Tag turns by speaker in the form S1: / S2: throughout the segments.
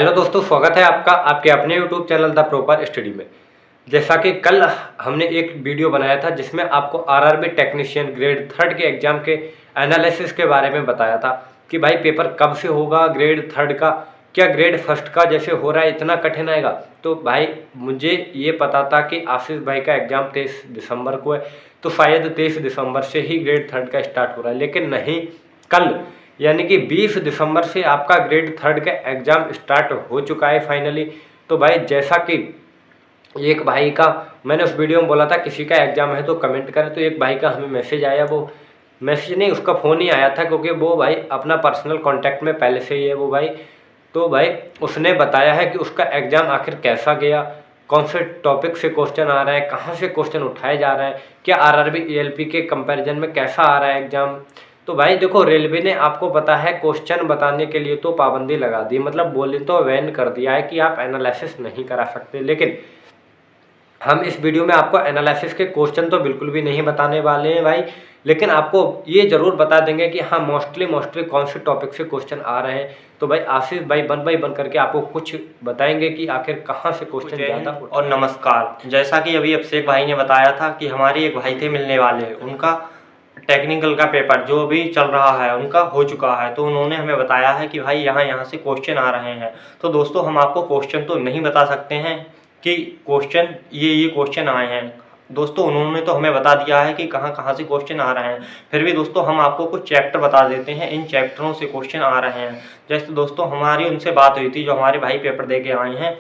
S1: Hello दोस्तों, स्वागत है आपका आपके अपने YouTube channel the proper study में। जैसा कि कल हमने एक वीडियो बनाया था जिसमें आपको आरआरबी टेक्नीशियन ग्रेड थर्ड के एग्जाम के एनालिसिस के बारे में बताया था कि भाई पेपर कब से होगा, ग्रेड थर्ड का क्या ग्रेड फर्स्ट का जैसे हो रहा है इतना कठिन आएगा। तो भाई मुझे ये पता था कि आशीष भाई का एग्जाम 23 दिसंबर को है, तो शायद 23 दिसंबर से ही ग्रेड थर्ड का स्टार्ट हो रहा है, लेकिन नहीं, कल यानी कि 20 दिसंबर से आपका ग्रेड थर्ड का एग्ज़ाम स्टार्ट हो चुका है फाइनली। तो भाई जैसा कि एक भाई का मैंने उस वीडियो में बोला था किसी का एग्ज़ाम है तो कमेंट करें, तो एक भाई का हमें मैसेज आया, वो मैसेज नहीं उसका फ़ोन ही आया था क्योंकि वो भाई अपना पर्सनल कांटेक्ट में पहले से ही है वो भाई। तो भाई उसने बताया है कि उसका एग्ज़ाम आखिर कैसा गया, कौन से टॉपिक से क्वेश्चन आ रहा है, कहाँ से क्वेश्चन उठाए जा रहे हैं, क्या आरआरबी ईएलपी के कंपैरिजन में कैसा आ रहा है एग्ज़ाम। तो भाई देखो, रेलवे ने आपको पता है क्वेश्चन बताने के लिए तो पाबंदी लगा दी, मतलब बोले तो बैन कर दिया है कि आप एनालिसिस नहीं करा सकते। लेकिन हम इस वीडियो में आपको एनालिसिस के क्वेश्चन तो बिल्कुल भी नहीं बताने वाले हैं भाई, लेकिन आपको ये जरूर बता देंगे कि हाँ मोस्टली कौन से टॉपिक से क्वेश्चन आ रहे हैं। तो भाई आशीष भाई वन बाई वन करके आपको कुछ बताएंगे कि आखिर कहाँ से क्वेश्चन ज़्यादा।
S2: और नमस्कार। जैसा कि अभी अभिषेक भाई ने बताया था कि हमारे एक भाई थे मिलने वाले, उनका टेक्निकल का पेपर जो भी चल रहा है उनका हो चुका है, तो उन्होंने हमें बताया है कि भाई यहाँ से क्वेश्चन आ रहे हैं। तो दोस्तों हम आपको क्वेश्चन तो नहीं बता सकते हैं कि क्वेश्चन ये क्वेश्चन आए हैं। दोस्तों उन्होंने तो हमें बता दिया है कि कहाँ से क्वेश्चन आ रहे हैं, फिर भी दोस्तों हम आपको कुछ चैप्टर बता देते हैं, इन चैप्टरों से क्वेश्चन आ रहे हैं। जैसे दोस्तों हमारी उनसे बात हुई थी, जो हमारे भाई पेपर दे के आए हैं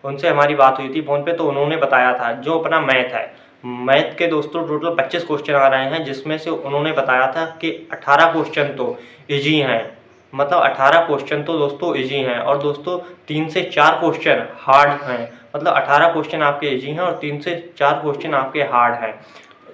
S2: उनसे हमारी बात हुई थी फ़ोन पे, तो उन्होंने बताया था जो अपना मैथ है, मैथ के दोस्तों टोटल 25 क्वेश्चन आ रहे हैं, जिसमें से उन्होंने बताया था कि 18 क्वेश्चन तो ईजी हैं, मतलब 18 क्वेश्चन तो दोस्तों ईजी हैं, और दोस्तों 3 से 4 क्वेश्चन हार्ड हैं। मतलब 18 क्वेश्चन आपके ईजी हैं और 3 से 4 क्वेश्चन आपके हार्ड हैं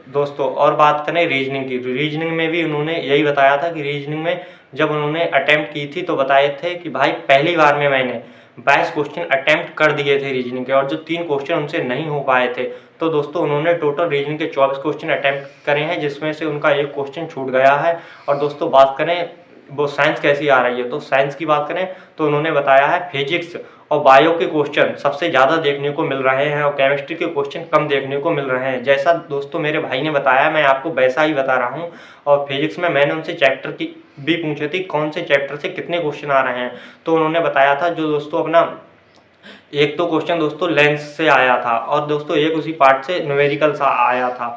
S2: दोस्तों। और बात करें रीजनिंग की, रीजनिंग में भी उन्होंने यही बताया था कि रीजनिंग में जब उन्होंने अटेम्प्ट की थी तो बताए थे कि भाई पहली बार में मैंने 22 क्वेश्चन अटेम्प्ट कर दिए थे रीजनिंग के, और जो 3 क्वेश्चन उनसे नहीं हो पाए थे। तो दोस्तों उन्होंने टोटल रीजनिंग के 24 क्वेश्चन अटेम्प्ट करे हैं, जिसमें से उनका एक क्वेश्चन छूट गया है। और दोस्तों बात करें वो साइंस कैसी आ रही है, तो साइंस की बात करें तो उन्होंने बताया है फिजिक्स और बायो के क्वेश्चन सबसे ज़्यादा देखने को मिल रहे हैं और केमिस्ट्री के क्वेश्चन कम देखने को मिल रहे हैं। जैसा दोस्तों मेरे भाई ने बताया मैं आपको वैसा ही बता रहा हूँ। और फिजिक्स में मैंने उनसे चैप्टर की भी पूछे थी कौन से चैप्टर से कितने क्वेश्चन आ रहे हैं, तो उन्होंने बताया था जो दोस्तों अपना एक तो क्वेश्चन दोस्तों लेंस से आया था, और दोस्तों एक उसी पार्ट से न्यूमेरिकल सा आया था।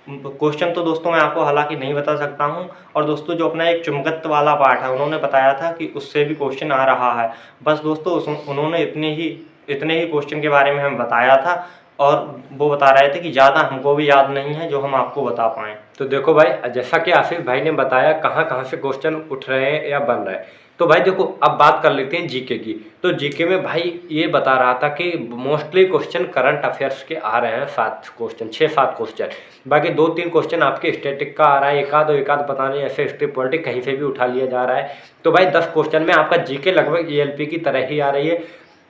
S2: क्वेश्चन तो दोस्तों मैं आपको हालांकि नहीं बता सकता हूं। और दोस्तों जो अपना एक चुंबकत्व वाला पार्ट है उन्होंने बताया था कि उससे भी क्वेश्चन आ रहा है। बस दोस्तों उन्होंने इतने ही क्वेश्चन के बारे में हमें बताया था, और वो बता रहे थे कि ज़्यादा हमको भी याद नहीं है जो हम आपको बता पाएँ।
S1: तो देखो भाई, जैसा कि आशीष भाई ने बताया कहाँ कहाँ से क्वेश्चन उठ रहे हैं या बन रहे हैं, तो भाई देखो अब बात कर लेते हैं जीके की। तो जीके में भाई ये बता रहा था कि मोस्टली क्वेश्चन करंट अफेयर्स के आ रहे हैं, 7 क्वेश्चन, 6-7 क्वेश्चन। बाकी 2-3 क्वेश्चन आपके स्टैटिक का आ रहा है, एकाध पता नहीं, ऐसे हिस्ट्री पॉलिटिक्स कहीं से भी उठा लिया जा रहा है। तो भाई 10 क्वेश्चन में आपका जीके लगभग ईएलपी की तरह ही आ रही है।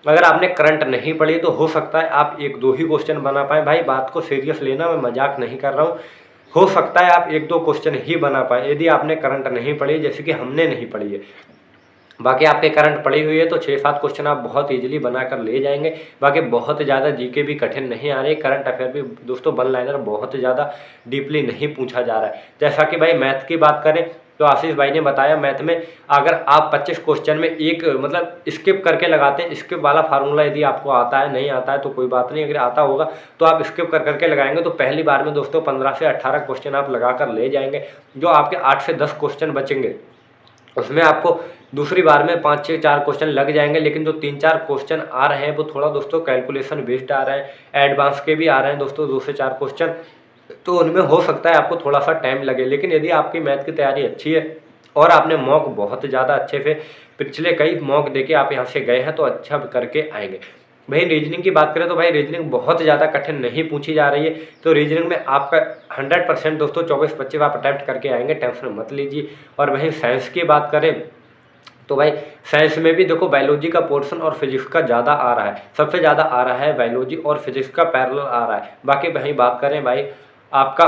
S1: अगर आपने करंट नहीं पढ़ी तो हो सकता है आप 1-2 ही क्वेश्चन बना पाए। भाई बात को सीरियस लेना, मैं मजाक नहीं कर रहा हूँ। हो सकता है आप 1-2 क्वेश्चन ही बना पाए यदि आपने करंट नहीं पढ़ी, जैसे कि हमने नहीं पढ़ी है। बाकी आपके करंट पड़ी हुई है तो 6-7 क्वेश्चन आप बहुत इजीली बनाकर ले जाएंगे। बाकी बहुत ज़्यादा जीके भी कठिन नहीं आ रही, करंट अफेयर भी दोस्तों वन लाइनर बहुत ज़्यादा डीपली नहीं पूछा जा रहा है। जैसा कि भाई मैथ की बात करें तो आशीष भाई ने बताया मैथ में अगर आप 25 क्वेश्चन में एक मतलब स्किप करके लगाते हैं, स्किप वाला फार्मूला यदि आपको आता है, नहीं आता है तो कोई बात नहीं, अगर आता होगा तो आप स्किप करके लगाएंगे तो पहली बार में दोस्तों 15 से 18 क्वेश्चन आप लगा कर ले जाएंगे। जो आपके 8 से 10 क्वेश्चन बचेंगे उसमें आपको दूसरी बार में 5-6-4 क्वेश्चन लग जाएंगे। लेकिन जो 3-4 क्वेश्चन आ रहे हैं वो थोड़ा दोस्तों कैलकुलेशन बेस्ड आ रहे हैं, एडवांस के भी आ रहे हैं दोस्तों 2 से 4 क्वेश्चन, तो उनमें हो सकता है आपको थोड़ा सा टाइम लगे। लेकिन यदि आपकी मैथ की तैयारी अच्छी है और आपने मॉक बहुत ज़्यादा अच्छे से पिछले कई मॉक देके आप यहाँ से गए हैं तो अच्छा करके आएंगे। भाई रीजनिंग की बात करें तो भाई रीजनिंग बहुत ज़्यादा कठिन नहीं पूछी जा रही है, तो रीजनिंग में आपका 100% दोस्तों 24-25 आप अटैम्प्ट करके आएंगे, टेंशन मत लीजिए। और वहीं साइंस की बात करें तो भाई साइंस में भी देखो बायोलॉजी का पोर्शन और फिजिक्स का ज़्यादा आ रहा है, सबसे ज़्यादा आ रहा है बायोलॉजी और फिजिक्स का पैरेलल आ रहा है। बाकी वहीं बात करें भाई आपका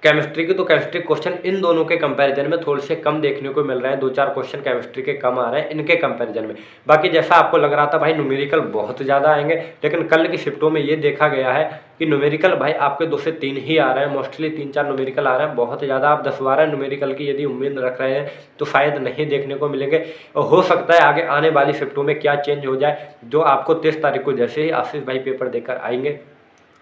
S1: केमिस्ट्री की, तो केमिस्ट्री क्वेश्चन इन दोनों के कंपैरिजन में थोड़े से कम देखने को मिल रहे हैं, 2-4 क्वेश्चन केमिस्ट्री के कम आ रहे हैं इनके कंपैरिजन में। बाकी जैसा आपको लग रहा था भाई न्यूमेरिकल बहुत ज़्यादा आएंगे, लेकिन कल की शिफ्टों में ये देखा गया है कि न्यूमेरिकल भाई आपके 2 से 3 ही आ रहे हैं, मोस्टली 3-4 न्यूमेरिकल आ रहे हैं। बहुत ज़्यादा आप 10-12 न्यूमेरिकल की यदि उम्मीद रख रहे हैं तो शायद नहीं देखने को मिलेंगे, और हो सकता है आगे आने वाली शिफ्टों में क्या चेंज हो जाए, जो आपको 23 तारीख को जैसे ही आशीष भाई पेपर देकर आएंगे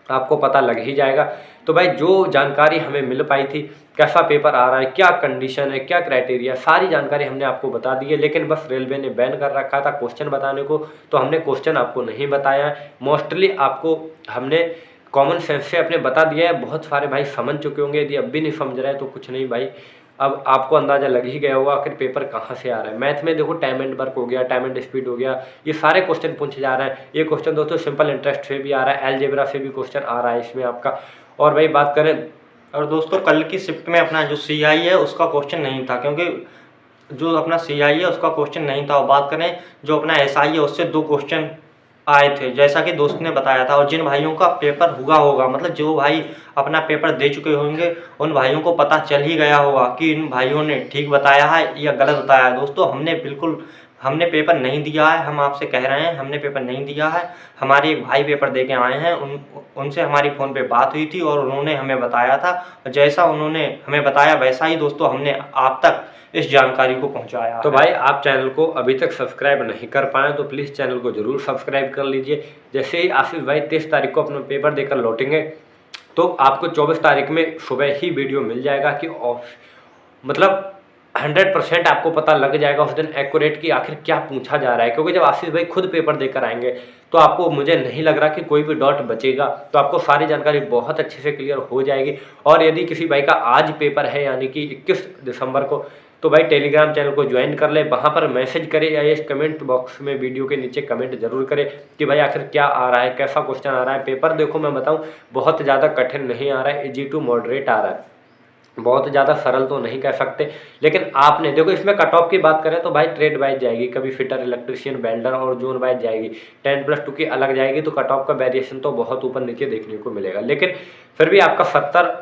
S1: आपको पता लग ही जाएगा। तो भाई जो जानकारी हमें मिल पाई थी, कैसा पेपर आ रहा है, क्या कंडीशन है, क्या क्राइटेरिया, सारी जानकारी हमने आपको बता दी है। लेकिन बस रेलवे ने बैन कर रखा था क्वेश्चन बताने को, तो हमने क्वेश्चन आपको नहीं बताया है। मोस्टली आपको हमने कॉमन सेंस से अपने बता दिया है। बहुत सारे भाई समझ चुके होंगे, यदि अब भी नहीं समझ रहे हैं तो कुछ नहीं भाई, अब आपको अंदाज़ा लग ही गया होगा आखिर पेपर कहाँ से आ रहा है। मैथ में देखो टाइम एंड वर्क हो गया, टाइम एंड स्पीड हो गया, ये सारे क्वेश्चन पूछे जा रहे हैं। ये क्वेश्चन दोस्तों सिंपल इंटरेस्ट से भी आ रहा है, अलजेब्रा से भी क्वेश्चन आ रहा है इसमें आपका। और भाई बात करें,
S2: और दोस्तों कल की शिफ्ट में अपना जो CI है उसका क्वेश्चन नहीं था, क्योंकि जो अपना CI है उसका क्वेश्चन नहीं था। और बात करें जो अपना SI है उससे 2 क्वेश्चन आए थे, जैसा कि दोस्त ने बताया था। और जिन भाइयों का पेपर हुआ होगा, मतलब जो भाई अपना पेपर दे चुके होंगे, उन भाइयों को पता चल ही गया होगा कि इन भाइयों ने ठीक बताया है या गलत बताया है। दोस्तों हमने पेपर नहीं दिया है, हम आपसे कह रहे हैं हमने पेपर नहीं दिया है। हमारे एक भाई पेपर दे के आए हैं, उनसे हमारी फ़ोन पे बात हुई थी और उन्होंने हमें बताया था। जैसा उन्होंने हमें बताया वैसा ही दोस्तों हमने आप तक इस जानकारी को पहुंचाया
S1: तो
S2: है।
S1: भाई आप चैनल को अभी तक सब्सक्राइब नहीं कर पाए तो प्लीज़ चैनल को जरूर सब्सक्राइब कर लीजिए। जैसे ही आशीष भाई 23 तारीख को अपना पेपर देकर लौटेंगे तो आपको 24 तारीख में सुबह ही वीडियो मिल जाएगा कि मतलब 100% आपको पता लग जाएगा उस दिन एक्यूरेट कि आखिर क्या पूछा जा रहा है। क्योंकि जब आशीष भाई खुद पेपर देकर आएंगे तो आपको, मुझे नहीं लग रहा कि कोई भी डॉट बचेगा, तो आपको सारी जानकारी बहुत अच्छे से क्लियर हो जाएगी। और यदि किसी भाई का आज पेपर है यानी कि 21 दिसंबर को, तो भाई टेलीग्राम चैनल को ज्वाइन कर ले, वहाँ पर मैसेज करे या इस कमेंट बॉक्स में वीडियो के नीचे कमेंट जरूर करे कि भाई आखिर क्या आ रहा है, कैसा क्वेश्चन आ रहा है। पेपर देखो मैं बताऊँ बहुत ज़्यादा कठिन नहीं आ रहा है, इजी टू मॉडरेट आ रहा है, बहुत ज़्यादा सरल तो नहीं कह सकते। लेकिन आपने देखो इसमें कट ऑफ की बात करें तो भाई ट्रेड वाइज जाएगी, कभी फिटर, इलेक्ट्रिशियन, वेल्डर और जोन वाइज जाएगी। 10+2 की अलग जाएगी, तो कट ऑफ का वेरिएशन तो बहुत ऊपर नीचे देखने को मिलेगा। लेकिन फिर भी आपका 70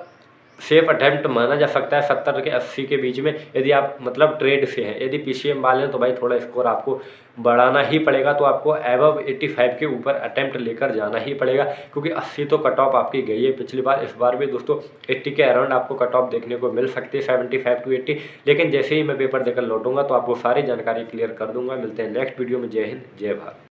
S1: सेफ अटेम्प्ट माना जा सकता है, 70 के 80 के बीच में, यदि आप मतलब ट्रेड से हैं। यदि PCM वाले हैं तो भाई थोड़ा स्कोर आपको बढ़ाना ही पड़ेगा, तो आपको एबव 85 के ऊपर अटेम्प्ट लेकर जाना ही पड़ेगा, क्योंकि 80 तो कट ऑफ आपकी गई है पिछली बार। इस बार भी दोस्तों 80 के अराउंड आपको कट ऑफ देखने को मिल सकती है, 75 to 80। लेकिन जैसे ही मैं पेपर देकर लौटूंगा तो आपको सारी जानकारी क्लियर कर दूंगा। मिलते हैं नेक्स्ट वीडियो में। जय हिंद, जय भारत।